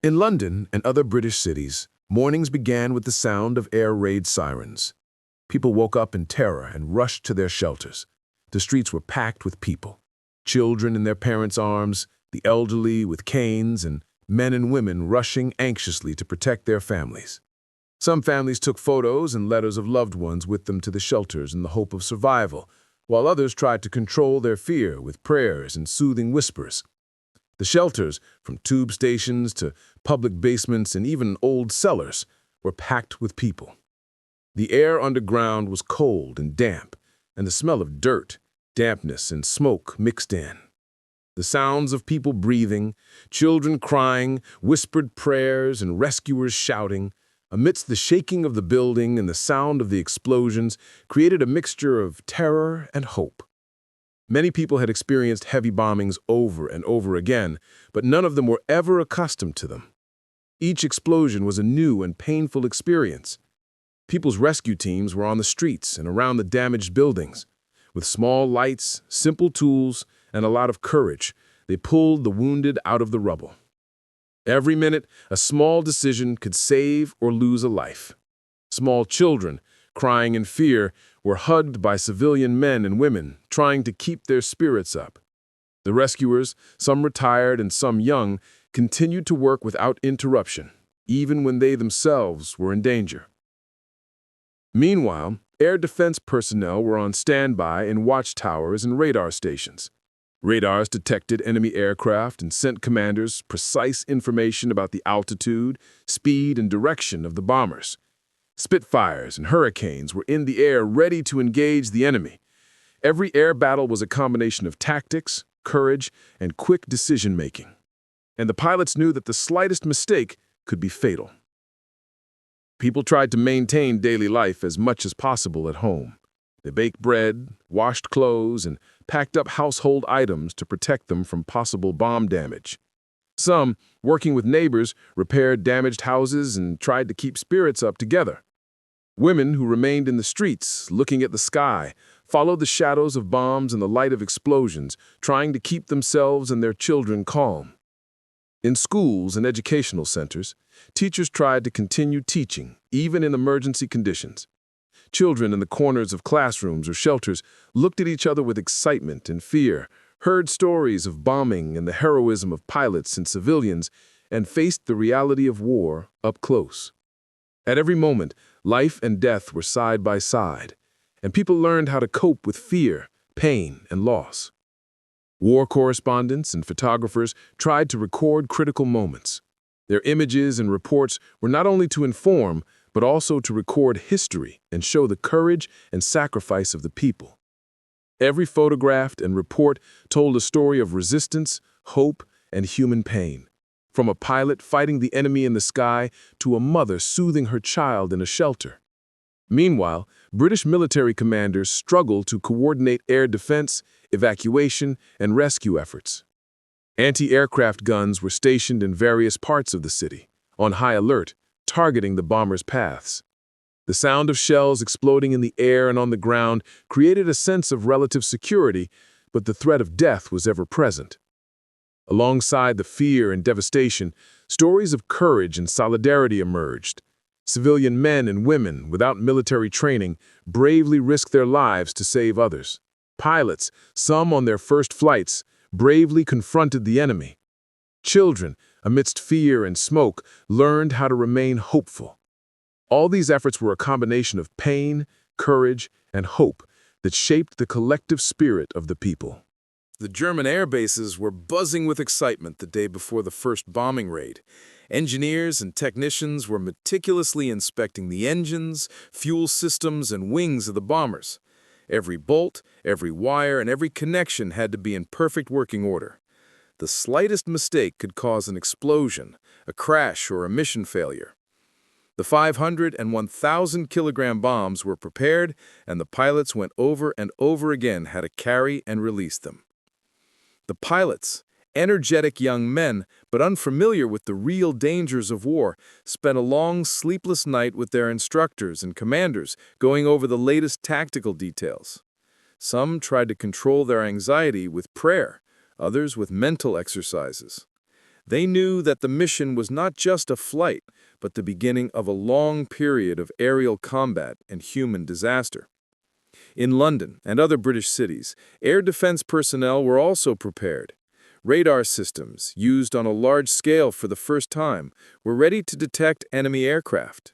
In London and other British cities, mornings began with the sound of air raid sirens. People woke up in terror and rushed to their shelters. The streets were packed with people. Children in their parents' arms, the elderly with canes, and men and women rushing anxiously to protect their families. Some families took photos and letters of loved ones with them to the shelters in the hope of survival, while others tried to control their fear with prayers and soothing whispers. The shelters, from tube stations to public basements and even old cellars, were packed with people. The air underground was cold and damp, and the smell of dirt, dampness, and smoke mixed in. The sounds of people breathing, children crying, whispered prayers, and rescuers shouting, amidst the shaking of the building and the sound of the explosions, created a mixture of terror and hope. Many people had experienced heavy bombings over and over again, but none of them were ever accustomed to them. Each explosion was a new and painful experience. People's rescue teams were on the streets and around the damaged buildings. With small lights, simple tools, and a lot of courage, they pulled the wounded out of the rubble. Every minute, a small decision could save or lose a life. Small children, crying in fear, were hugged by civilian men and women, trying to keep their spirits up. The rescuers, some retired and some young, continued to work without interruption, even when they themselves were in danger. Meanwhile, air defense personnel were on standby in watchtowers and radar stations. Radars detected enemy aircraft and sent commanders precise information about the altitude, speed, and direction of the bombers. Spitfires and Hurricanes were in the air ready to engage the enemy. Every air battle was a combination of tactics, courage, and quick decision-making. And the pilots knew that the slightest mistake could be fatal. People tried to maintain daily life as much as possible at home. They baked bread, washed clothes, and packed up household items to protect them from possible bomb damage. Some, working with neighbors, repaired damaged houses and tried to keep spirits up together. Women who remained in the streets, looking at the sky, followed the shadows of bombs and the light of explosions, trying to keep themselves and their children calm. In schools and educational centers, teachers tried to continue teaching, even in emergency conditions. Children in the corners of classrooms or shelters looked at each other with excitement and fear, heard stories of bombing and the heroism of pilots and civilians, and faced the reality of war up close. At every moment, life and death were side by side, and people learned how to cope with fear, pain, and loss. War correspondents and photographers tried to record critical moments. Their images and reports were not only to inform, but also to record history and show the courage and sacrifice of the people. Every photograph and report told a story of resistance, hope, and human pain. From a pilot fighting the enemy in the sky to a mother soothing her child in a shelter. Meanwhile, British military commanders struggled to coordinate air defense, evacuation, and rescue efforts. Anti-aircraft guns were stationed in various parts of the city, on high alert, targeting the bombers' paths. The sound of shells exploding in the air and on the ground created a sense of relative security, but the threat of death was ever present. Alongside the fear and devastation, stories of courage and solidarity emerged. Civilian men and women, without military training, bravely risked their lives to save others. Pilots, some on their first flights, bravely confronted the enemy. Children, amidst fear and smoke, learned how to remain hopeful. All these efforts were a combination of pain, courage, and hope that shaped the collective spirit of the people. The German air bases were buzzing with excitement the day before the first bombing raid. Engineers and technicians were meticulously inspecting the engines, fuel systems, and wings of the bombers. Every bolt, every wire, and every connection had to be in perfect working order. The slightest mistake could cause an explosion, a crash, or a mission failure. The 500 and 1,000-kilogram bombs were prepared, and the pilots went over and over again how to carry and release them. The pilots, energetic young men, but unfamiliar with the real dangers of war, spent a long, sleepless night with their instructors and commanders, going over the latest tactical details. Some tried to control their anxiety with prayer, others with mental exercises. They knew that the mission was not just a flight, but the beginning of a long period of aerial combat and human disaster. In London and other British cities, air defense personnel were also prepared. Radar systems, used on a large scale for the first time, were ready to detect enemy aircraft.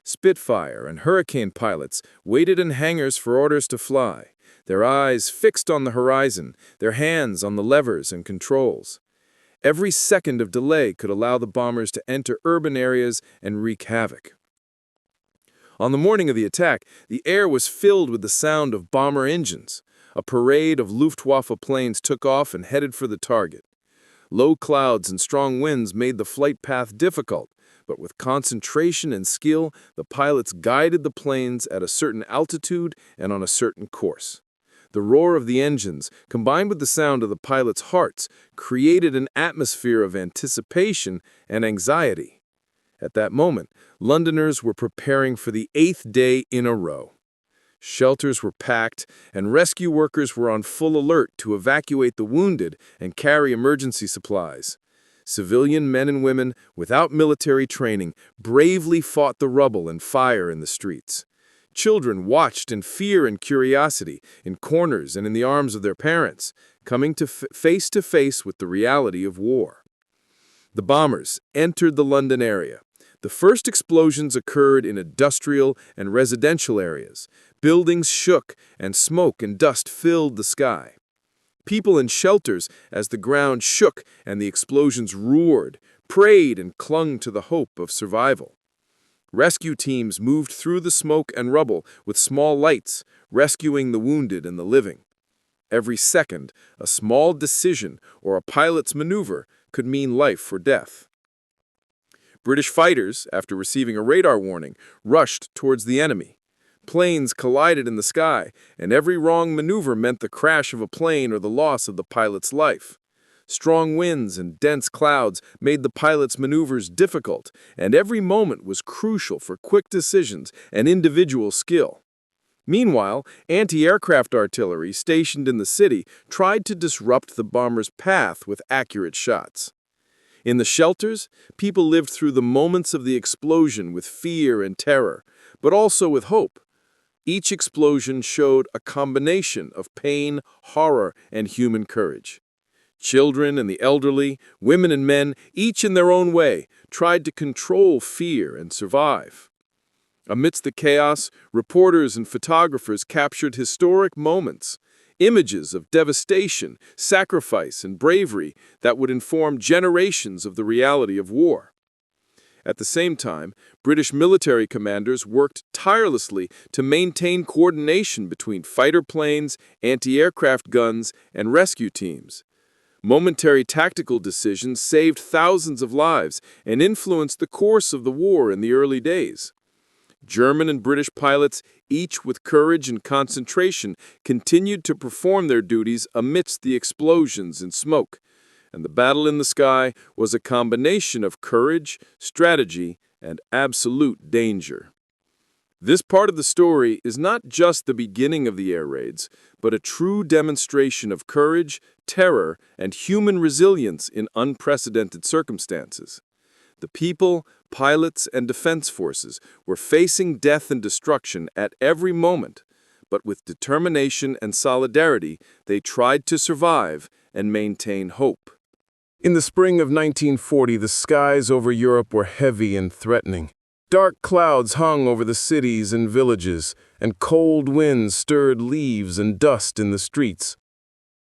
Spitfire and Hurricane pilots waited in hangars for orders to fly, their eyes fixed on the horizon, their hands on the levers and controls. Every second of delay could allow the bombers to enter urban areas and wreak havoc. On the morning of the attack, the air was filled with the sound of bomber engines. A parade of Luftwaffe planes took off and headed for the target. Low clouds and strong winds made the flight path difficult, but with concentration and skill, the pilots guided the planes at a certain altitude and on a certain course. The roar of the engines, combined with the sound of the pilots' hearts, created an atmosphere of anticipation and anxiety. At that moment, Londoners were preparing for the 8th day in a row. Shelters were packed, and rescue workers were on full alert to evacuate the wounded and carry emergency supplies. Civilian men and women, without military training, bravely fought the rubble and fire in the streets. Children watched in fear and curiosity, in corners and in the arms of their parents, coming face to face with the reality of war. The bombers entered the London area. The first explosions occurred in industrial and residential areas. Buildings shook, and smoke and dust filled the sky. People in shelters, as the ground shook and the explosions roared, prayed and clung to the hope of survival. Rescue teams moved through the smoke and rubble with small lights, rescuing the wounded and the living. Every second, a small decision or a pilot's maneuver could mean life or death. British fighters, after receiving a radar warning, rushed towards the enemy. Planes collided in the sky, and every wrong maneuver meant the crash of a plane or the loss of the pilot's life. Strong winds and dense clouds made the pilot's maneuvers difficult, and every moment was crucial for quick decisions and individual skill. Meanwhile, anti-aircraft artillery stationed in the city tried to disrupt the bomber's path with accurate shots. In the shelters, people lived through the moments of the explosion with fear and terror, but also with hope. Each explosion showed a combination of pain, horror, and human courage. Children and the elderly, women and men, each in their own way, tried to control fear and survive. Amidst the chaos, reporters and photographers captured historic moments, images of devastation, sacrifice, and bravery that would inform generations of the reality of war. At the same time, British military commanders worked tirelessly to maintain coordination between fighter planes, anti-aircraft guns, and rescue teams. Momentary tactical decisions saved thousands of lives and influenced the course of the war in the early days. German and British pilots, each with courage and concentration, continued to perform their duties amidst the explosions and smoke. And the battle in the sky was a combination of courage, strategy, and absolute danger. This part of the story is not just the beginning of the air raids, but a true demonstration of courage, terror, and human resilience in unprecedented circumstances. The people, pilots, and defense forces were facing death and destruction at every moment, but with determination and solidarity, they tried to survive and maintain hope. In the spring of 1940, the skies over Europe were heavy and threatening. Dark clouds hung over the cities and villages, and cold winds stirred leaves and dust in the streets.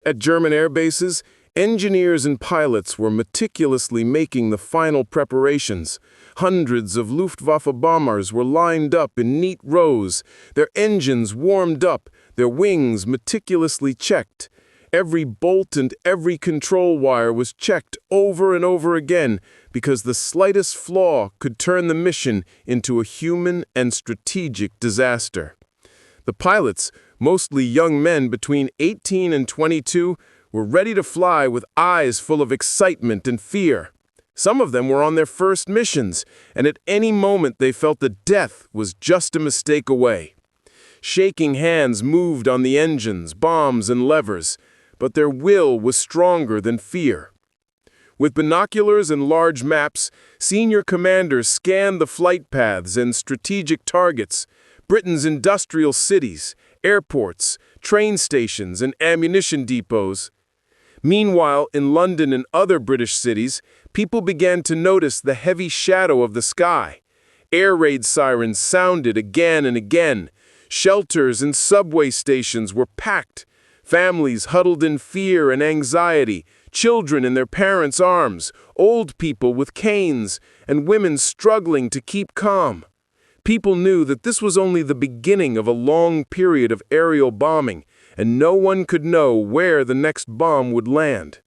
At German air bases, engineers and pilots were meticulously making the final preparations. Hundreds of Luftwaffe bombers were lined up in neat rows, their engines warmed up, their wings meticulously checked. Every bolt and every control wire was checked over and over again because the slightest flaw could turn the mission into a human and strategic disaster. The pilots, mostly young men between 18 and 22, were ready to fly with eyes full of excitement and fear. Some of them were on their first missions, and at any moment they felt that death was just a mistake away. Shaking hands moved on the engines, bombs, and levers, but their will was stronger than fear. With binoculars and large maps, senior commanders scanned the flight paths and strategic targets, Britain's industrial cities, airports, train stations, and ammunition depots. Meanwhile, in London and other British cities, people began to notice the heavy shadow of the sky. Air raid sirens sounded again and again. Shelters and subway stations were packed. Families huddled in fear and anxiety, children in their parents' arms, old people with canes, and women struggling to keep calm. People knew that this was only the beginning of a long period of aerial bombing, and no one could know where the next bomb would land.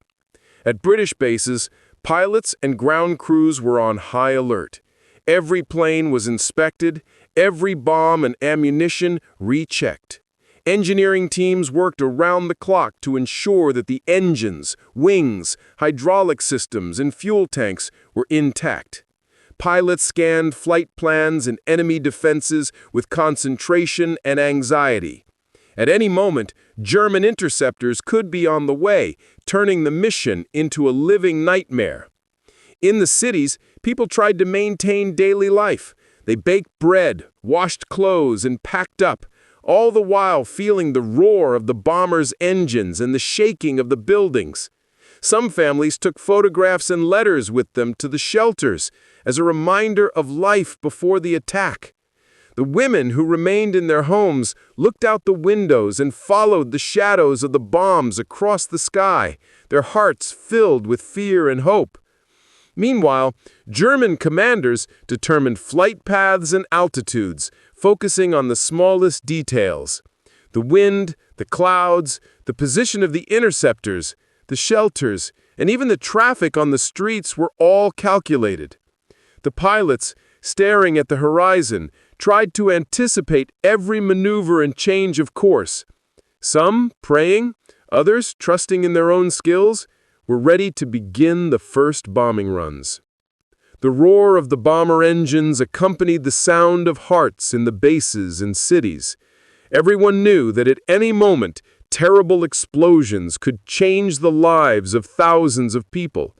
At British bases, pilots and ground crews were on high alert. Every plane was inspected, every bomb and ammunition rechecked. Engineering teams worked around the clock to ensure that the engines, wings, hydraulic systems, and fuel tanks were intact. Pilots scanned flight plans and enemy defenses with concentration and anxiety. At any moment, German interceptors could be on the way, turning the mission into a living nightmare. In the cities, people tried to maintain daily life. They baked bread, washed clothes, and packed up, all the while feeling the roar of the bombers' engines and the shaking of the buildings. Some families took photographs and letters with them to the shelters as a reminder of life before the attack. The women who remained in their homes looked out the windows and followed the shadows of the bombs across the sky, their hearts filled with fear and hope. Meanwhile, German commanders determined flight paths and altitudes, focusing on the smallest details. The wind, the clouds, the position of the interceptors, the shelters, and even the traffic on the streets were all calculated. The pilots, staring at the horizon, tried to anticipate every maneuver and change of course. Some praying, others trusting in their own skills, were ready to begin the first bombing runs. The roar of the bomber engines accompanied the sound of hearts in the bases and cities. Everyone knew that at any moment, terrible explosions could change the lives of thousands of people.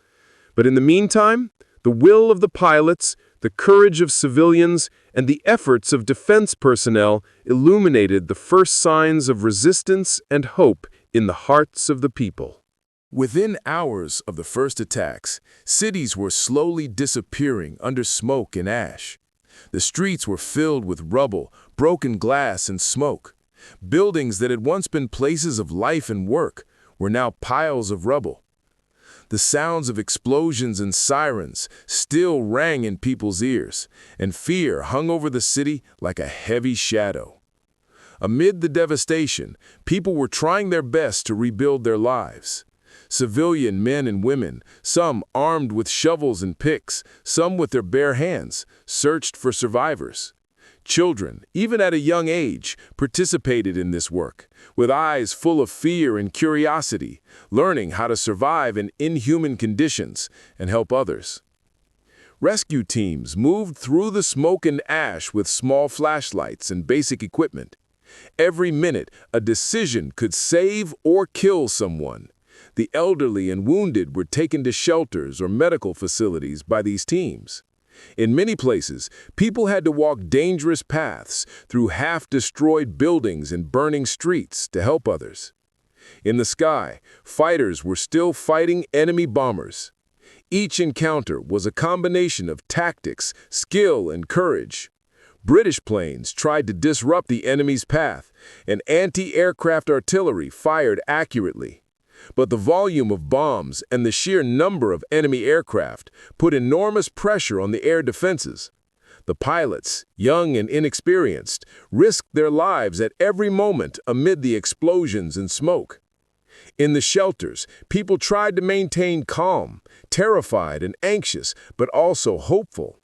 But in the meantime, the will of the pilots, the courage of civilians, and the efforts of defense personnel illuminated the first signs of resistance and hope in the hearts of the people. Within hours of the first attacks, cities were slowly disappearing under smoke and ash. The streets were filled with rubble, broken glass, and smoke. Buildings that had once been places of life and work were now piles of rubble. The sounds of explosions and sirens still rang in people's ears, and fear hung over the city like a heavy shadow. Amid the devastation, people were trying their best to rebuild their lives. Civilian men and women, some armed with shovels and picks, some with their bare hands, searched for survivors. Children, even at a young age, participated in this work, with eyes full of fear and curiosity, learning how to survive in inhuman conditions and help others. Rescue teams moved through the smoke and ash with small flashlights and basic equipment. Every minute, a decision could save or kill someone. The elderly and wounded were taken to shelters or medical facilities by these teams. In many places, people had to walk dangerous paths through half-destroyed buildings and burning streets to help others. In the sky, fighters were still fighting enemy bombers. Each encounter was a combination of tactics, skill, and courage. British planes tried to disrupt the enemy's path, and anti-aircraft artillery fired accurately. But the volume of bombs and the sheer number of enemy aircraft put enormous pressure on the air defenses. The pilots, young and inexperienced, risked their lives at every moment amid the explosions and smoke. In the shelters, people tried to maintain calm, terrified and anxious, but also hopeful.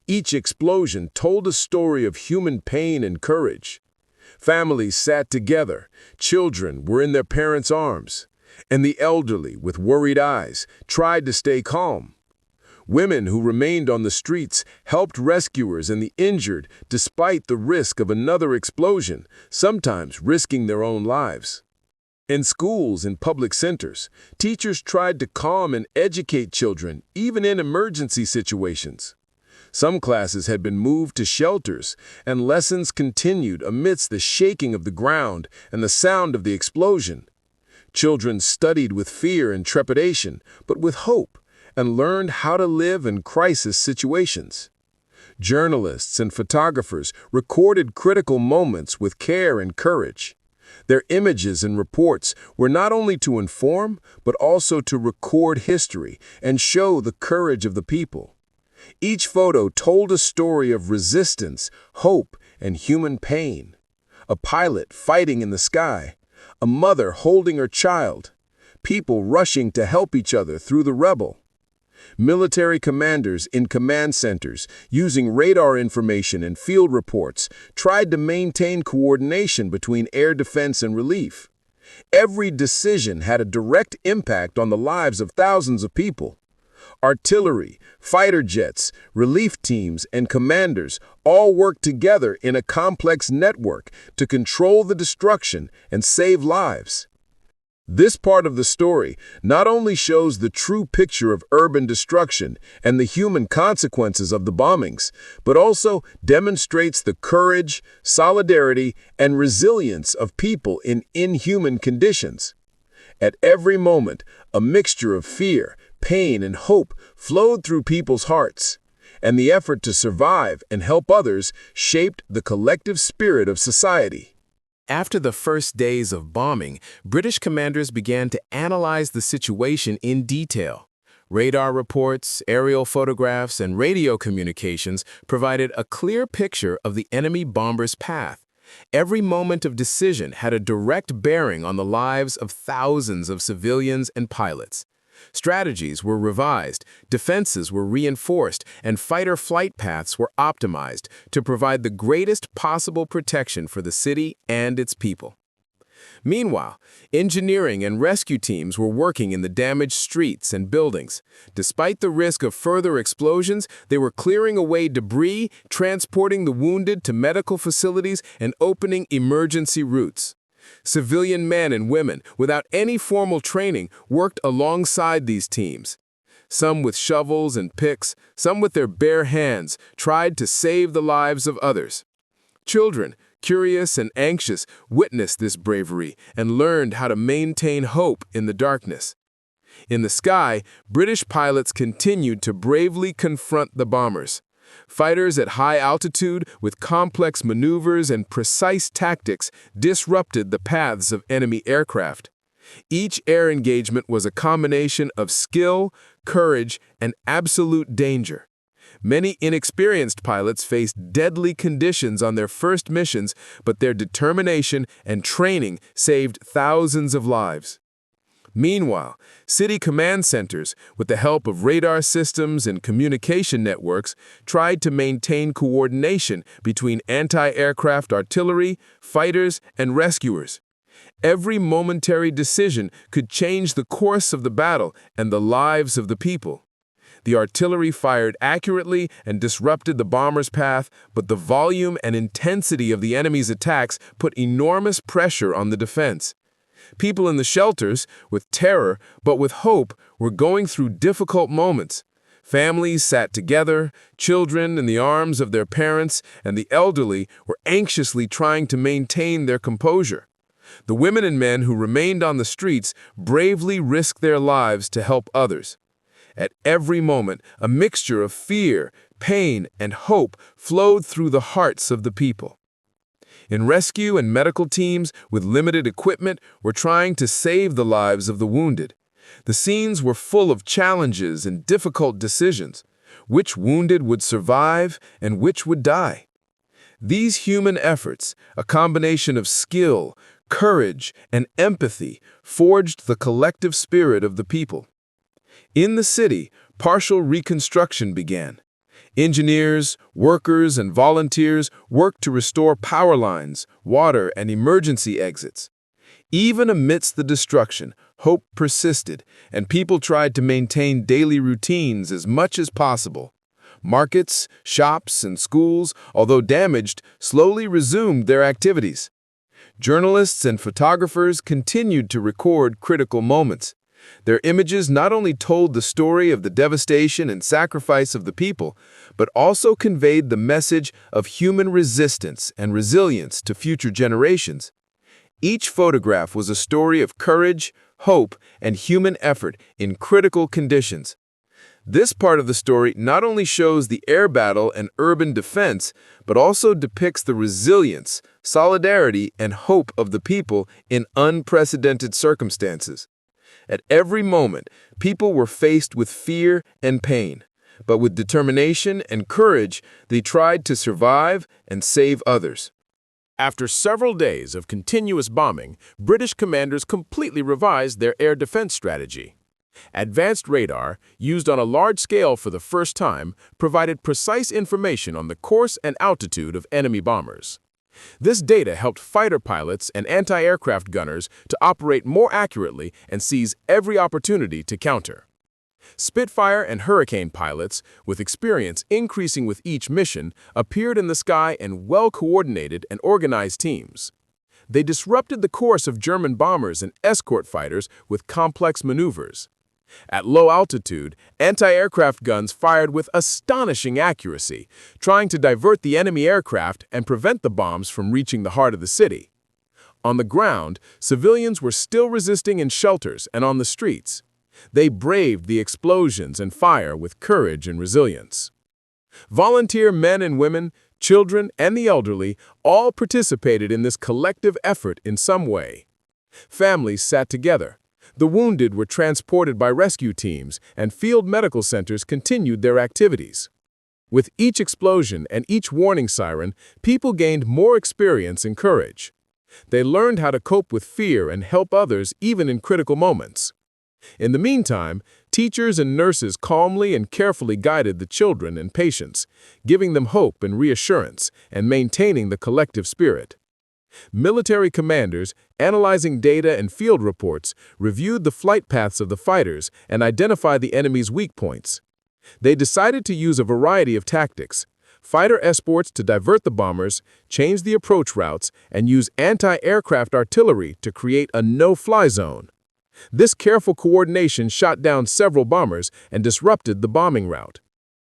Each explosion told a story of human pain and courage. Families sat together, children were in their parents' arms, and the elderly, with worried eyes, tried to stay calm. Women who remained on the streets helped rescuers and the injured despite the risk of another explosion, sometimes risking their own lives. In schools and public centers, teachers tried to calm and educate children, even in emergency situations. Some classes had been moved to shelters, and lessons continued amidst the shaking of the ground and the sound of the explosion. Children studied with fear and trepidation, but with hope, and learned how to live in crisis situations. Journalists and photographers recorded critical moments with care and courage. Their images and reports were not only to inform, but also to record history and show the courage of the people. Each photo told a story of resistance, hope, and human pain. A pilot fighting in the sky, a mother holding her child, people rushing to help each other through the rubble. Military commanders in command centers, using radar information and field reports, tried to maintain coordination between air defense and relief. Every decision had a direct impact on the lives of thousands of people. Artillery, fighter jets, relief teams, and commanders all worked together in a complex network to control the destruction and save lives. This part of the story not only shows the true picture of urban destruction and the human consequences of the bombings, but also demonstrates the courage, solidarity, and resilience of people in inhuman conditions. At every moment, a mixture of fear, pain, and hope flowed through people's hearts, and the effort to survive and help others shaped the collective spirit of society. After the first days of bombing, British commanders began to analyze the situation in detail. Radar reports, aerial photographs, and radio communications provided a clear picture of the enemy bomber's path. Every moment of decision had a direct bearing on the lives of thousands of civilians and pilots. Strategies were revised, defenses were reinforced, and fighter flight paths were optimized to provide the greatest possible protection for the city and its people. Meanwhile, engineering and rescue teams were working in the damaged streets and buildings. Despite the risk of further explosions, they were clearing away debris, transporting the wounded to medical facilities, and opening emergency routes. Civilian men and women, without any formal training, worked alongside these teams. Some with shovels and picks, some with their bare hands, tried to save the lives of others. Children, curious and anxious, witnessed this bravery and learned how to maintain hope in the darkness. In the sky, British pilots continued to bravely confront the bombers. Fighters at high altitude, with complex maneuvers and precise tactics, disrupted the paths of enemy aircraft. Each air engagement was a combination of skill, courage, and absolute danger. Many inexperienced pilots faced deadly conditions on their first missions, but their determination and training saved thousands of lives. Meanwhile, city command centers, with the help of radar systems and communication networks, tried to maintain coordination between anti-aircraft artillery, fighters, and rescuers. Every momentary decision could change the course of the battle and the lives of the people. The artillery fired accurately and disrupted the bomber's path, but the volume and intensity of the enemy's attacks put enormous pressure on the defense. People in the shelters, with terror but with hope, were going through difficult moments. Families sat together, children in the arms of their parents, and the elderly were anxiously trying to maintain their composure. The women and men who remained on the streets bravely risked their lives to help others. At every moment, a mixture of fear, pain, and hope flowed through the hearts of the people. In rescue and medical teams with limited equipment were trying to save the lives of the wounded. The scenes were full of challenges and difficult decisions. Which wounded would survive and which would die? These human efforts, a combination of skill, courage, and empathy, forged the collective spirit of the people. In the city, partial reconstruction began. Engineers, workers, and volunteers worked to restore power lines, water, and emergency exits. Even amidst the destruction, hope persisted, and people tried to maintain daily routines as much as possible. Markets, shops, and schools, although damaged, slowly resumed their activities. Journalists and photographers continued to record critical moments. Their images not only told the story of the devastation and sacrifice of the people, but also conveyed the message of human resistance and resilience to future generations. Each photograph was a story of courage, hope, and human effort in critical conditions. This part of the story not only shows the air battle and urban defense, but also depicts the resilience, solidarity, and hope of the people in unprecedented circumstances. At every moment, people were faced with fear and pain, but with determination and courage, they tried to survive and save others. After several days of continuous bombing, British commanders completely revised their air defense strategy. Advanced radar, used on a large scale for the first time, provided precise information on the course and altitude of enemy bombers. This data helped fighter pilots and anti-aircraft gunners to operate more accurately and seize every opportunity to counter. Spitfire and Hurricane pilots, with experience increasing with each mission, appeared in the sky in well-coordinated and organized teams. They disrupted the course of German bombers and escort fighters with complex maneuvers. At low altitude, anti-aircraft guns fired with astonishing accuracy, trying to divert the enemy aircraft and prevent the bombs from reaching the heart of the city. On the ground, civilians were still resisting in shelters and on the streets. They braved the explosions and fire with courage and resilience. Volunteer men and women, children, and the elderly all participated in this collective effort in some way. Families sat together. The wounded were transported by rescue teams, and field medical centers continued their activities. With each explosion and each warning siren, people gained more experience and courage. They learned how to cope with fear and help others even in critical moments. In the meantime, teachers and nurses calmly and carefully guided the children and patients, giving them hope and reassurance and maintaining the collective spirit. Military commanders, analyzing data and field reports, reviewed the flight paths of the fighters and identified the enemy's weak points. They decided to use a variety of tactics: fighter escorts to divert the bombers, change the approach routes, and use anti-aircraft artillery to create a no-fly zone. This careful coordination shot down several bombers and disrupted the bombing route.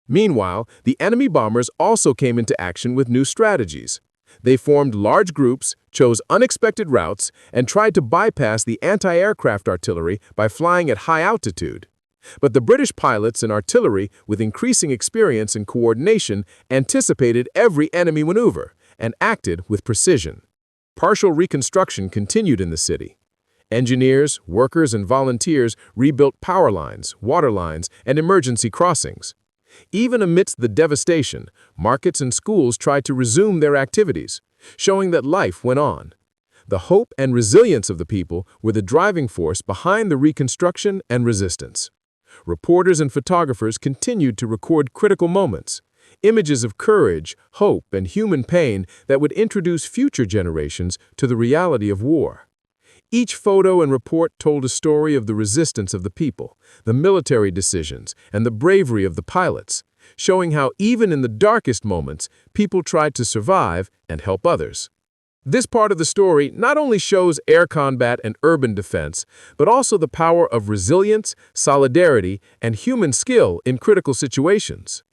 Meanwhile, the enemy bombers also came into action with new strategies. They formed large groups, chose unexpected routes, and tried to bypass the anti-aircraft artillery by flying at high altitude. But the British pilots and artillery, with increasing experience and coordination, anticipated every enemy maneuver and acted with precision. Partial reconstruction continued in the city. Engineers, workers, and volunteers rebuilt power lines, water lines, and emergency crossings. Even amidst the devastation, markets and schools tried to resume their activities, showing that life went on. The hope and resilience of the people were the driving force behind the reconstruction and resistance. Reporters and photographers continued to record critical moments, images of courage, hope, and human pain that would introduce future generations to the reality of war. Each photo and report told a story of the resistance of the people, the military decisions, and the bravery of the pilots, showing how even in the darkest moments, people tried to survive and help others. This part of the story not only shows air combat and urban defense, but also the power of resilience, solidarity, and human skill in critical situations.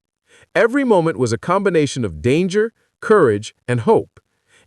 Every moment was a combination of danger, courage, and hope,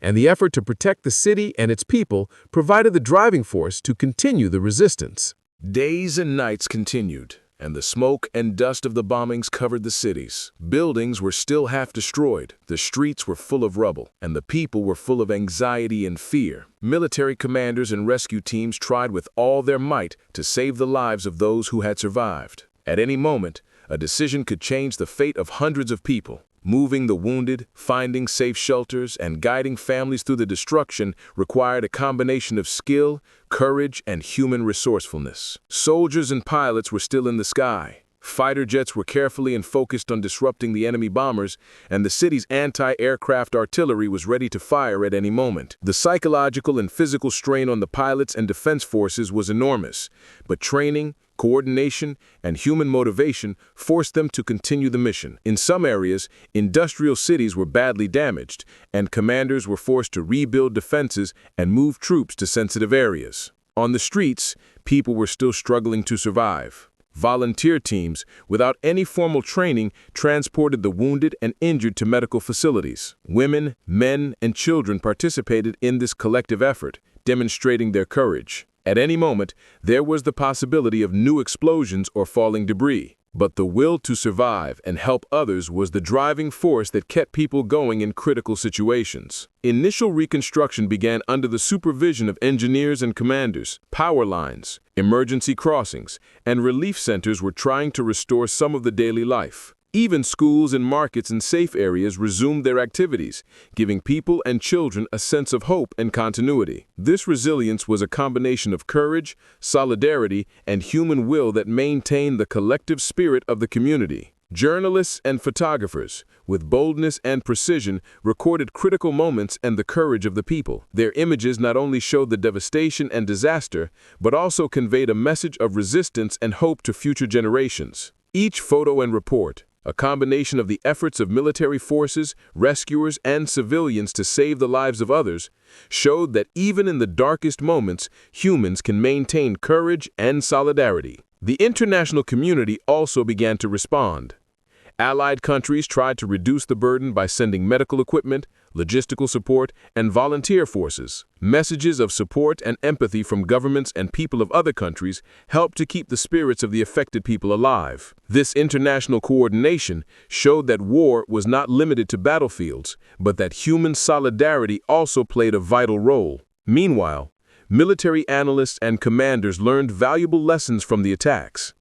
and the effort to protect the city and its people provided the driving force to continue the resistance. Days and nights continued, and the smoke and dust of the bombings covered the cities. Buildings were still half destroyed, the streets were full of rubble, and the people were full of anxiety and fear. Military commanders and rescue teams tried with all their might to save the lives of those who had survived. At any moment, a decision could change the fate of hundreds of people. Moving the wounded, finding safe shelters, and guiding families through the destruction required a combination of skill, courage, and human resourcefulness. Soldiers and pilots were still in the sky. Fighter jets were carefully and focused on disrupting the enemy bombers, and the city's anti-aircraft artillery was ready to fire at any moment. The psychological and physical strain on the pilots and defense forces was enormous, but training, coordination, and human motivation forced them to continue the mission. In some areas, industrial cities were badly damaged, and commanders were forced to rebuild defenses and move troops to sensitive areas. On the streets, people were still struggling to survive. Volunteer teams, without any formal training, transported the wounded and injured to medical facilities. Women, men, and children participated in this collective effort, demonstrating their courage. At any moment, there was the possibility of new explosions or falling debris. But the will to survive and help others was the driving force that kept people going in critical situations. Initial reconstruction began under the supervision of engineers and commanders. Power lines, emergency crossings, and relief centers were trying to restore some of the daily life. Even schools and markets in safe areas resumed their activities, giving people and children a sense of hope and continuity. This resilience was a combination of courage, solidarity, and human will that maintained the collective spirit of the community. Journalists and photographers, with boldness and precision, recorded critical moments and the courage of the people. Their images not only showed the devastation and disaster, but also conveyed a message of resistance and hope to future generations. Each photo and report, a combination of the efforts of military forces, rescuers, and civilians to save the lives of others, showed that even in the darkest moments, humans can maintain courage and solidarity. The international community also began to respond. Allied countries tried to reduce the burden by sending medical equipment, logistical support, and volunteer forces. Messages of support and empathy from governments and people of other countries helped to keep the spirits of the affected people alive. This international coordination showed that war was not limited to battlefields, but that human solidarity also played a vital role. Meanwhile, military analysts and commanders learned valuable lessons from the attacks.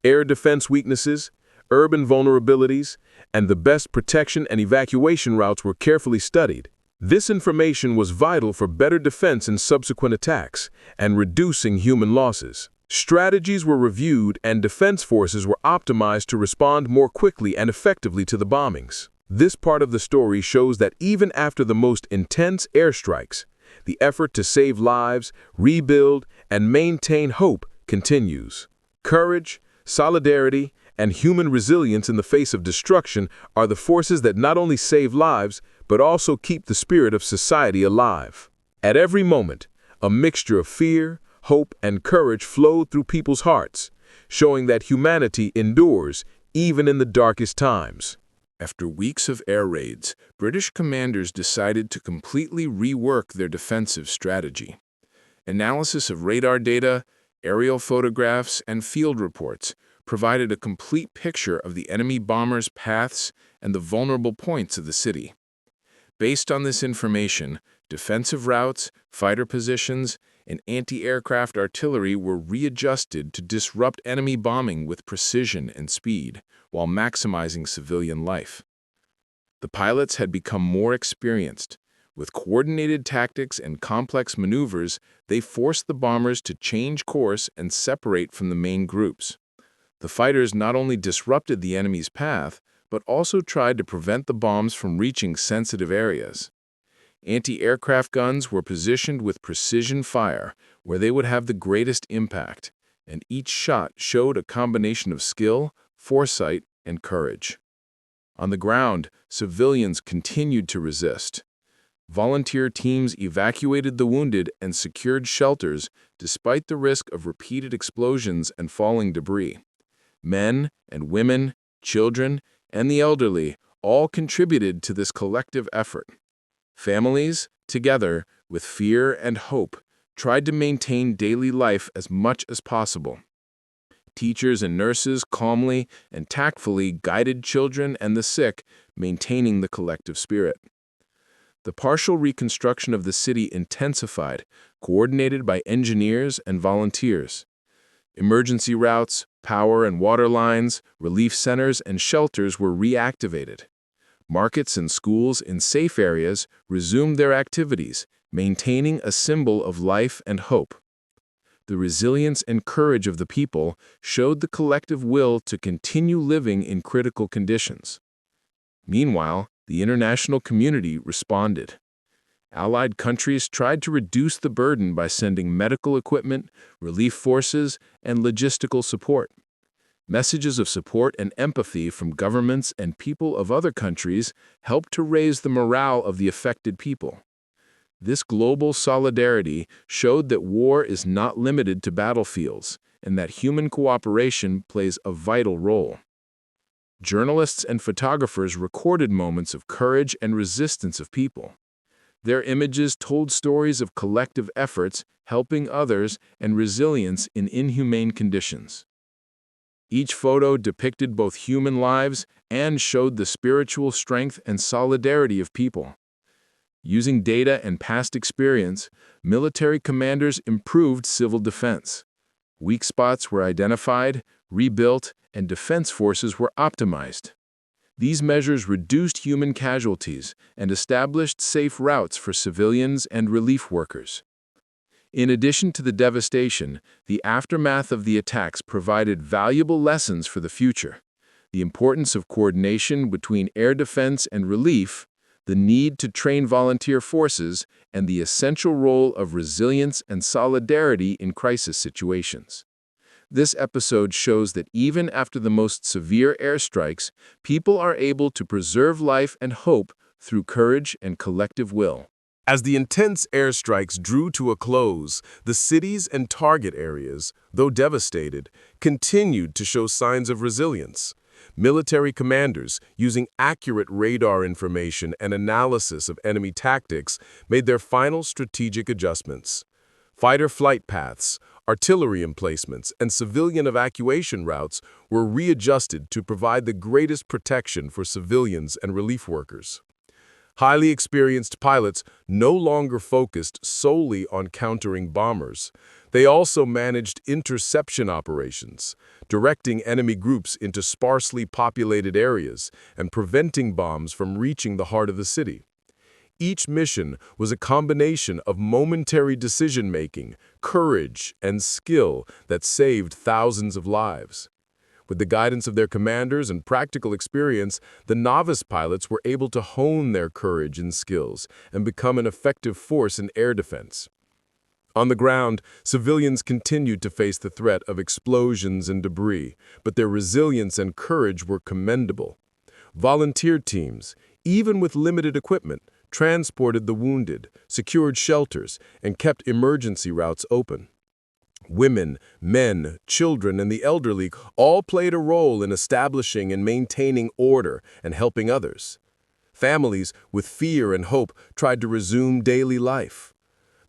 Air defense weaknesses, urban vulnerabilities, and the best protection and evacuation routes were carefully studied. This information was vital for better defense in subsequent attacks and reducing human losses. Strategies were reviewed and defense forces were optimized to respond more quickly and effectively to the bombings. This part of the story shows that even after the most intense airstrikes, the effort to save lives, rebuild, and maintain hope continues. Courage, solidarity, and human resilience in the face of destruction are the forces that not only save lives, but also keep the spirit of society alive. At every moment, a mixture of fear, hope, and courage flowed through people's hearts, showing that humanity endures even in the darkest times. After weeks of air raids, British commanders decided to completely rework their defensive strategy. Analysis of radar data, aerial photographs, and field reports provided a complete picture of the enemy bombers' paths and the vulnerable points of the city. Based on this information, defensive routes, fighter positions, and anti-aircraft artillery were readjusted to disrupt enemy bombing with precision and speed, while maximizing civilian life. The pilots had become more experienced. With coordinated tactics and complex maneuvers, they forced the bombers to change course and separate from the main groups. The fighters not only disrupted the enemy's path, but also tried to prevent the bombs from reaching sensitive areas. Anti-aircraft guns were positioned with precision fire, where they would have the greatest impact, and each shot showed a combination of skill, foresight, and courage. On the ground, civilians continued to resist. Volunteer teams evacuated the wounded and secured shelters despite the risk of repeated explosions and falling debris. Men and women, children, and the elderly all contributed to this collective effort. Families, together, with fear and hope, tried to maintain daily life as much as possible. Teachers and nurses calmly and tactfully guided children and the sick, maintaining the collective spirit. The partial reconstruction of the city intensified, coordinated by engineers and volunteers. Emergency routes, power and water lines, relief centers, and shelters were reactivated. Markets and schools in safe areas resumed their activities, maintaining a symbol of life and hope. The resilience and courage of the people showed the collective will to continue living in critical conditions. Meanwhile, the international community responded. Allied countries tried to reduce the burden by sending medical equipment, relief forces, and logistical support. Messages of support and empathy from governments and people of other countries helped to raise the morale of the affected people. This global solidarity showed that war is not limited to battlefields and that human cooperation plays a vital role. Journalists and photographers recorded moments of courage and resistance of people. Their images told stories of collective efforts, helping others, and resilience in inhumane conditions. Each photo depicted both human lives and showed the spiritual strength and solidarity of people. Using data and past experience, military commanders improved civil defense. Weak spots were identified, rebuilt, and defense forces were optimized. These measures reduced human casualties and established safe routes for civilians and relief workers. In addition to the devastation, the aftermath of the attacks provided valuable lessons for the future. The importance of coordination between air defense and relief, the need to train volunteer forces, and the essential role of resilience and solidarity in crisis situations. This episode shows that even after the most severe airstrikes, people are able to preserve life and hope through courage and collective will. As the intense airstrikes drew to a close, the cities and target areas, though devastated, continued to show signs of resilience. Military commanders, using accurate radar information and analysis of enemy tactics, made their final strategic adjustments. Fighter flight paths, artillery emplacements, and civilian evacuation routes were readjusted to provide the greatest protection for civilians and relief workers. Highly experienced pilots no longer focused solely on countering bombers. They also managed interception operations, directing enemy groups into sparsely populated areas and preventing bombs from reaching the heart of the city. Each mission was a combination of momentary decision-making, courage, and skill that saved thousands of lives. With the guidance of their commanders and practical experience, the novice pilots were able to hone their courage and skills and become an effective force in air defense. On the ground, civilians continued to face the threat of explosions and debris, but their resilience and courage were commendable. Volunteer teams, even with limited equipment, transported the wounded, secured shelters, and kept emergency routes open. Women, men, children, and the elderly all played a role in establishing and maintaining order and helping others. Families, with fear and hope, tried to resume daily life.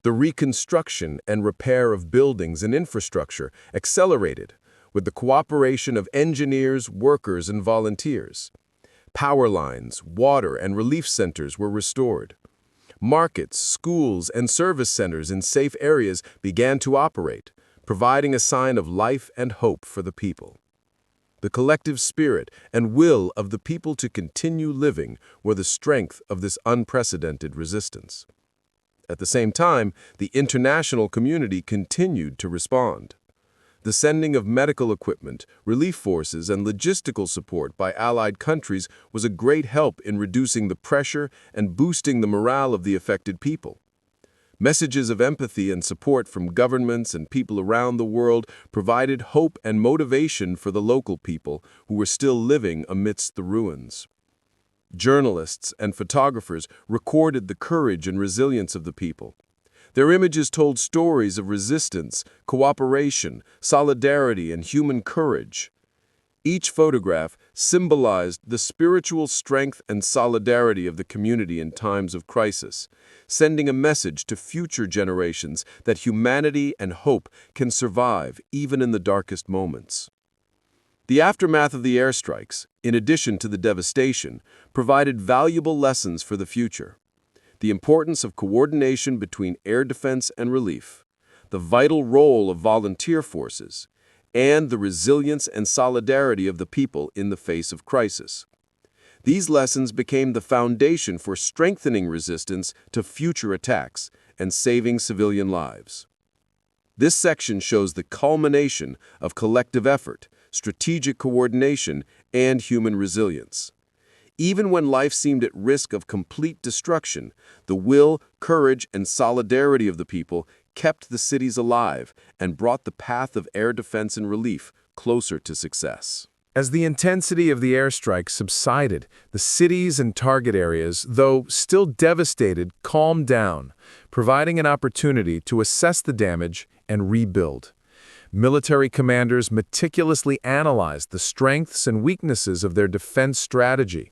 The reconstruction and repair of buildings and infrastructure accelerated with the cooperation of engineers, workers, and volunteers. Power lines, water, and relief centers were restored. Markets, schools, and service centers in safe areas began to operate, providing a sign of life and hope for the people. The collective spirit and will of the people to continue living were the strength of this unprecedented resistance. At the same time, the international community continued to respond. The sending of medical equipment, relief forces, and logistical support by allied countries was a great help in reducing the pressure and boosting the morale of the affected people. Messages of empathy and support from governments and people around the world provided hope and motivation for the local people who were still living amidst the ruins. Journalists and photographers recorded the courage and resilience of the people. Their images told stories of resistance, cooperation, solidarity, and human courage. Each photograph symbolized the spiritual strength and solidarity of the community in times of crisis, sending a message to future generations that humanity and hope can survive even in the darkest moments. The aftermath of the airstrikes, in addition to the devastation, provided valuable lessons for the future. The importance of coordination between air defense and relief, the vital role of volunteer forces, and the resilience and solidarity of the people in the face of crisis. These lessons became the foundation for strengthening resistance to future attacks and saving civilian lives. This section shows the culmination of collective effort, strategic coordination, and human resilience. Even when life seemed at risk of complete destruction, the will, courage, and solidarity of the people kept the cities alive and brought the path of air defense and relief closer to success. As the intensity of the airstrikes subsided, the cities and target areas, though still devastated, calmed down, providing an opportunity to assess the damage and rebuild. Military commanders meticulously analyzed the strengths and weaknesses of their defense strategy.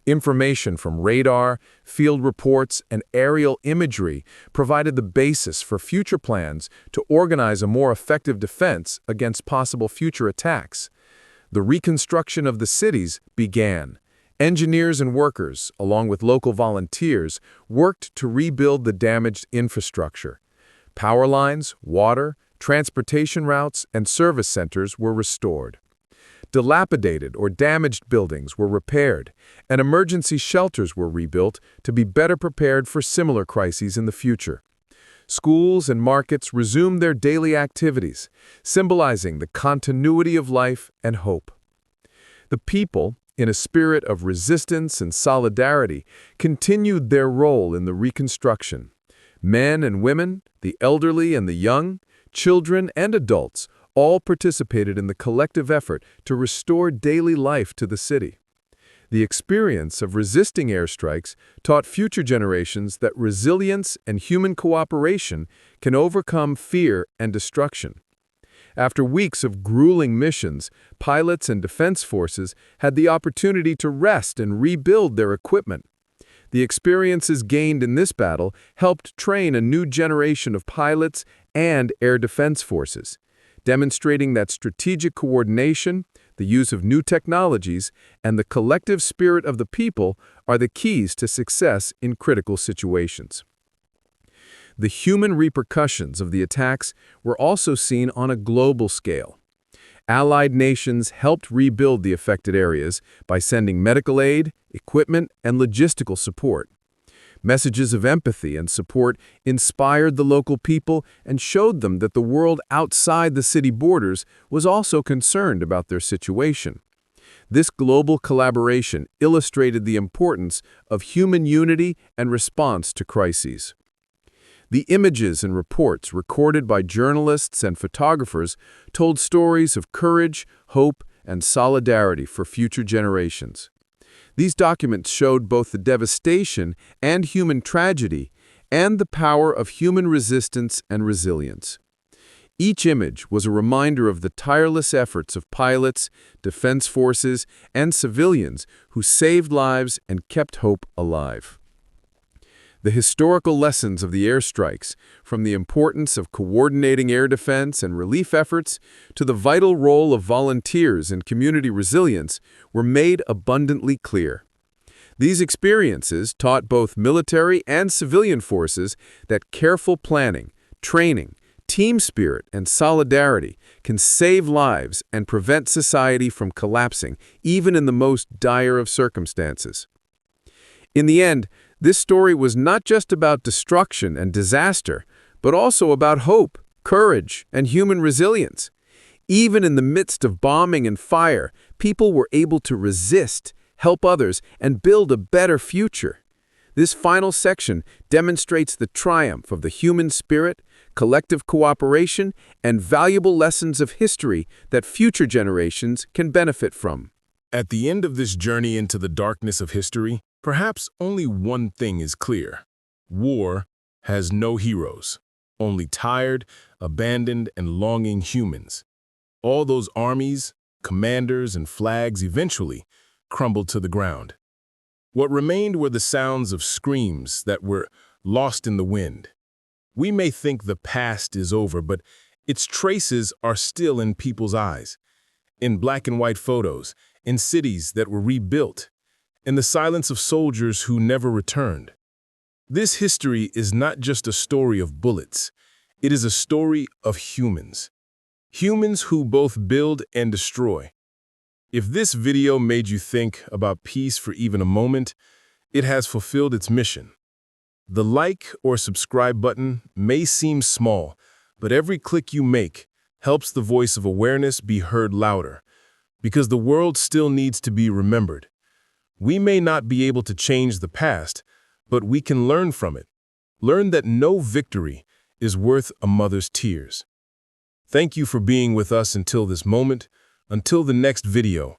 Information from radar, field reports, and aerial imagery provided the basis for future plans to organize a more effective defense against possible future attacks. The reconstruction of the cities began. Engineers and workers, along with local volunteers, worked to rebuild the damaged infrastructure. Power lines, water, transportation routes, and service centers were restored. Dilapidated or damaged buildings were repaired, and emergency shelters were rebuilt to be better prepared for similar crises in the future. Schools and markets resumed their daily activities, symbolizing the continuity of life and hope. The people, in a spirit of resistance and solidarity, continued their role in the reconstruction. Men and women, the elderly and the young, children and adults, all participated in the collective effort to restore daily life to the city. The experience of resisting airstrikes taught future generations that resilience and human cooperation can overcome fear and destruction. After weeks of grueling missions, pilots and defense forces had the opportunity to rest and rebuild their equipment. The experiences gained in this battle helped train a new generation of pilots and air defense forces, demonstrating that strategic coordination, the use of new technologies, and the collective spirit of the people are the keys to success in critical situations. The human repercussions of the attacks were also seen on a global scale. Allied nations helped rebuild the affected areas by sending medical aid, equipment, and logistical support. Messages of empathy and support inspired the local people and showed them that the world outside the city borders was also concerned about their situation. This global collaboration illustrated the importance of human unity and response to crises. The images and reports recorded by journalists and photographers told stories of courage, hope, and solidarity for future generations. These documents showed both the devastation and human tragedy and the power of human resistance and resilience. Each image was a reminder of the tireless efforts of pilots, defense forces, and civilians who saved lives and kept hope alive. The historical lessons of the airstrikes, from the importance of coordinating air defense and relief efforts to the vital role of volunteers in community resilience, were made abundantly clear. These experiences taught both military and civilian forces that careful planning, training, team spirit, and solidarity can save lives and prevent society from collapsing, even in the most dire of circumstances. In the end, this story was not just about destruction and disaster, but also about hope, courage, and human resilience. Even in the midst of bombing and fire, people were able to resist, help others, and build a better future. This final section demonstrates the triumph of the human spirit, collective cooperation, and valuable lessons of history that future generations can benefit from. At the end of this journey into the darkness of history, perhaps only one thing is clear. War has no heroes, only tired, abandoned, and longing humans. All those armies, commanders, and flags eventually crumbled to the ground. What remained were the sounds of screams that were lost in the wind. We may think the past is over, but its traces are still in people's eyes, in black and white photos, in cities that were rebuilt, in the silence of soldiers who never returned. This history is not just a story of bullets. It is a story of humans. Humans who both build and destroy. If this video made you think about peace for even a moment, it has fulfilled its mission. The like or subscribe button may seem small, but every click you make helps the voice of awareness be heard louder, because the world still needs to be remembered. We may not be able to change the past, but we can learn from it. Learn that no victory is worth a mother's tears. Thank you for being with us until this moment. Until the next video,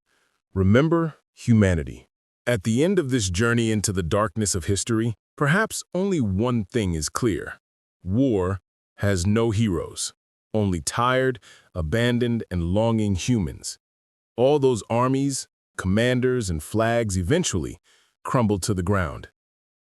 remember humanity. At the end of this journey into the darkness of history, perhaps only one thing is clear. War has no heroes, only tired, abandoned, and longing humans. All those armies, commanders, and flags eventually crumbled to the ground.